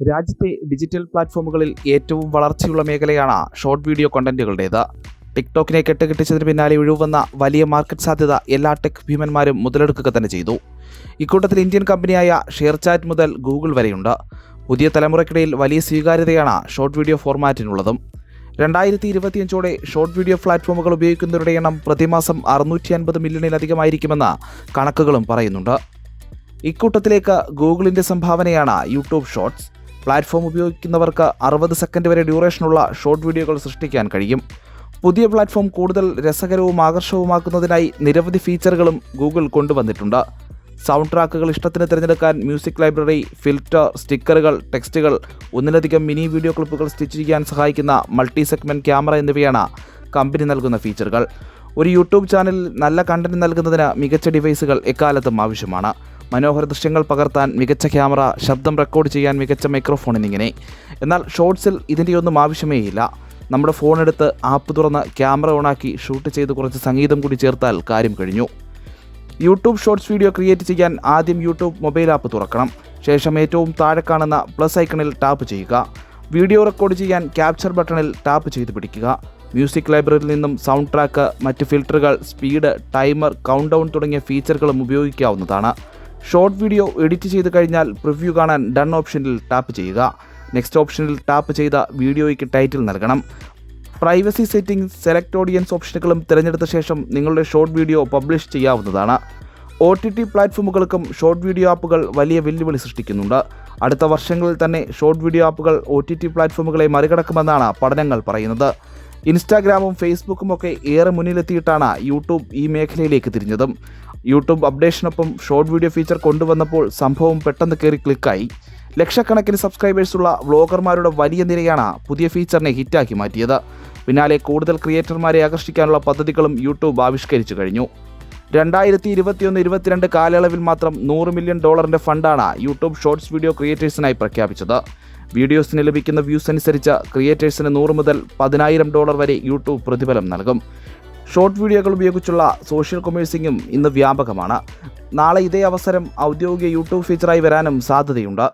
രാജ്യത്തെ ഡിജിറ്റൽ പ്ലാറ്റ്ഫോമുകളിൽ ഏറ്റവും വളർച്ചയുള്ള മേഖലയാണ് ഷോർട്ട് വീഡിയോ കണ്ടന്റുകളുടേത്. ടിക്ടോക്കിനെ കെട്ടുകെട്ടിച്ചതിന് പിന്നാലെ ഒഴിവുവന്ന വലിയ മാർക്കറ്റ് സാധ്യത എല്ലാ ടെക് ഭീമന്മാരും മുതലെടുക്കുക തന്നെ ചെയ്തു. ഇക്കൂട്ടത്തിൽ ഇന്ത്യൻ കമ്പനിയായ ഷെയർചാറ്റ് മുതൽ ഗൂഗിൾ വരെയുണ്ട്. പുതിയ തലമുറയ്ക്കിടയിൽ വലിയ സ്വീകാര്യതയാണ് ഷോർട്ട് വീഡിയോ ഫോർമാറ്റിനുള്ളതും. 2025ഓടെ ഷോർട്ട് വീഡിയോ പ്ലാറ്റ്ഫോമുകൾ ഉപയോഗിക്കുന്നവരുടെ എണ്ണം പ്രതിമാസം 650 മില്യണിലധികമായിരിക്കുമെന്ന് കണക്കുകളും പറയുന്നുണ്ട്. ഇക്കൂട്ടത്തിലേക്ക് ഗൂഗിളിൻ്റെ സംഭാവനയാണ് യൂട്യൂബ് ഷോർട്സ്. പ്ലാറ്റ്ഫോം ഉപയോഗിക്കുന്നവർക്ക് 60 സെക്കൻഡ് വരെ ഡ്യൂറേഷനുള്ള ഷോർട്ട് വീഡിയോകൾ സൃഷ്ടിക്കാൻ കഴിയും. പുതിയ പ്ലാറ്റ്ഫോം കൂടുതൽ രസകരവും ആകർഷകവുമാക്കുന്നതിനായി നിരവധി ഫീച്ചറുകളും ഗൂഗിൾ കൊണ്ടുവന്നിട്ടുണ്ട്. സൗണ്ട് ട്രാക്കുകൾ ഇഷ്ടത്തിന് തിരഞ്ഞെടുക്കാൻ മ്യൂസിക് ലൈബ്രറി, ഫിൽറ്റർ, സ്റ്റിക്കറുകൾ, ടെക്സ്റ്റുകൾ, ഒന്നിലധികം മിനി വീഡിയോ ക്ലിപ്പുകൾ സ്റ്റിച്ച് ചെയ്യാൻ സഹായിക്കുന്ന മൾട്ടി സെഗ്മെൻറ്റ് ക്യാമറ എന്നിവയാണ് കമ്പനി നൽകുന്ന ഫീച്ചറുകൾ. ഒരു യൂട്യൂബ് ചാനലിൽ നല്ല കണ്ടന്റ് നൽകുന്നതിന് മികച്ച ഡിവൈസുകൾ എക്കാലത്തും ആവശ്യമാണ്. മനോഹര ദൃശ്യങ്ങൾ പകർത്താൻ മികച്ച ക്യാമറ, ശബ്ദം റെക്കോർഡ് ചെയ്യാൻ മികച്ച മൈക്രോഫോൺ എന്നിങ്ങനെ. എന്നാൽ ഷോർട്സിൽ ഇതിൻ്റെയൊന്നും ആവശ്യമേയില്ല. നമ്മുടെ ഫോൺ എടുത്ത് ആപ്പ് തുറന്ന് ക്യാമറ ഓണാക്കി ഷൂട്ട് ചെയ്ത് കുറച്ച് സംഗീതം കൂടി ചേർത്താൽ കാര്യം കഴിഞ്ഞു. യൂട്യൂബ് ഷോർട്സ് വീഡിയോ ക്രിയേറ്റ് ചെയ്യാൻ ആദ്യം യൂട്യൂബ് മൊബൈൽ ആപ്പ് തുറക്കണം. ശേഷം ഏറ്റവും താഴെ കാണുന്ന പ്ലസ് ഐക്കണിൽ ടാപ്പ് ചെയ്യുക. വീഡിയോ റെക്കോർഡ് ചെയ്യാൻ ക്യാപ്ചർ ബട്ടണിൽ ടാപ്പ് ചെയ്ത് പിടിക്കുക. മ്യൂസിക് ലൈബ്രറിയിൽ നിന്നും സൗണ്ട് ട്രാക്ക്, മറ്റ് ഫിൽറ്ററുകൾ, സ്പീഡ്, ടൈമർ, കൗണ്ട് ഡൗൺ തുടങ്ങിയ ഫീച്ചറുകളും ഉപയോഗിക്കാവുന്നതാണ്. ഷോർട്ട് വീഡിയോ എഡിറ്റ് ചെയ്ത് കഴിഞ്ഞാൽ പ്രിവ്യൂ കാണാൻ ഡൺ ഓപ്ഷനിൽ ടാപ്പ് ചെയ്യുക. നെക്സ്റ്റ് ഓപ്ഷനിൽ ടാപ്പ് ചെയ്ത വീഡിയോയ്ക്ക് ടൈറ്റിൽ നൽകണം. പ്രൈവസി സെറ്റിംഗ്സ്, സെലക്ട് ഓഡിയൻസ് ഓപ്ഷനുകളും തിരഞ്ഞെടുത്ത ശേഷം നിങ്ങളുടെ ഷോർട്ട് വീഡിയോ പബ്ലിഷ് ചെയ്യാവുന്നതാണ്. OTT പ്ലാറ്റ്ഫോമുകൾക്കും ഷോർട്ട് വീഡിയോ ആപ്പുകൾ വലിയ വെല്ലുവിളി സൃഷ്ടിക്കുന്നുണ്ട്. അടുത്ത വർഷങ്ങളിൽ തന്നെ ഷോർട്ട് വീഡിയോ ആപ്പുകൾ OTT പ്ലാറ്റ്ഫോമുകളെ മറികടക്കുമെന്നാണ് പഠനങ്ങൾ പറയുന്നത്. ഇൻസ്റ്റാഗ്രാമും ഫേസ്ബുക്കും ഒക്കെ ഏറെ മുന്നിലെത്തിയിട്ടാണ് യൂട്യൂബ് ഈ മേഖലയിലേക്ക് തിരിഞ്ഞതും. യൂട്യൂബ് അപ്ഡേഷനൊപ്പം ഷോർട്ട് വീഡിയോ ഫീച്ചർ കൊണ്ടുവന്നപ്പോൾ സംഭവം പെട്ടെന്ന് കയറി ക്ലിക്കായി. ലക്ഷക്കണക്കിന് സബ്സ്ക്രൈബേഴ്സുള്ള വ്ളോഗർമാരുടെ വലിയ നിരയാണ് പുതിയ ഫീച്ചറിനെ ഹിറ്റാക്കി മാറ്റിയത്. പിന്നാലെ കൂടുതൽ ക്രിയേറ്റർമാരെ ആകർഷിക്കാനുള്ള പദ്ധതികളും യൂട്യൂബ് ആവിഷ്കരിച്ചു കഴിഞ്ഞു. 2021-22 കാലയളവിൽ മാത്രം $100 മില്യൺ ഫണ്ടാണ് യൂട്യൂബ് ഷോർട്സ് വീഡിയോ ക്രിയേറ്റേഴ്സിനായി പ്രഖ്യാപിച്ചത്. വീഡിയോസിന് ലഭിക്കുന്ന വ്യൂസ് അനുസരിച്ച് ക്രിയേറ്റേഴ്സിന് $100 മുതൽ $10,000 വരെ യൂട്യൂബ് പ്രതിഫലം നൽകും. ഷോർട്ട് വീഡിയോകൾ ഉപയോഗിച്ചുള്ള സോഷ്യൽ കൊമേഴ്സിംഗും ഇന്ന് വ്യാപകമാണ്. നാളെ ഇതേ അവസരം ഔദ്യോഗിക യൂട്യൂബ് ഫീച്ചറായി വരാനും സാധ്യതയുണ്ട്.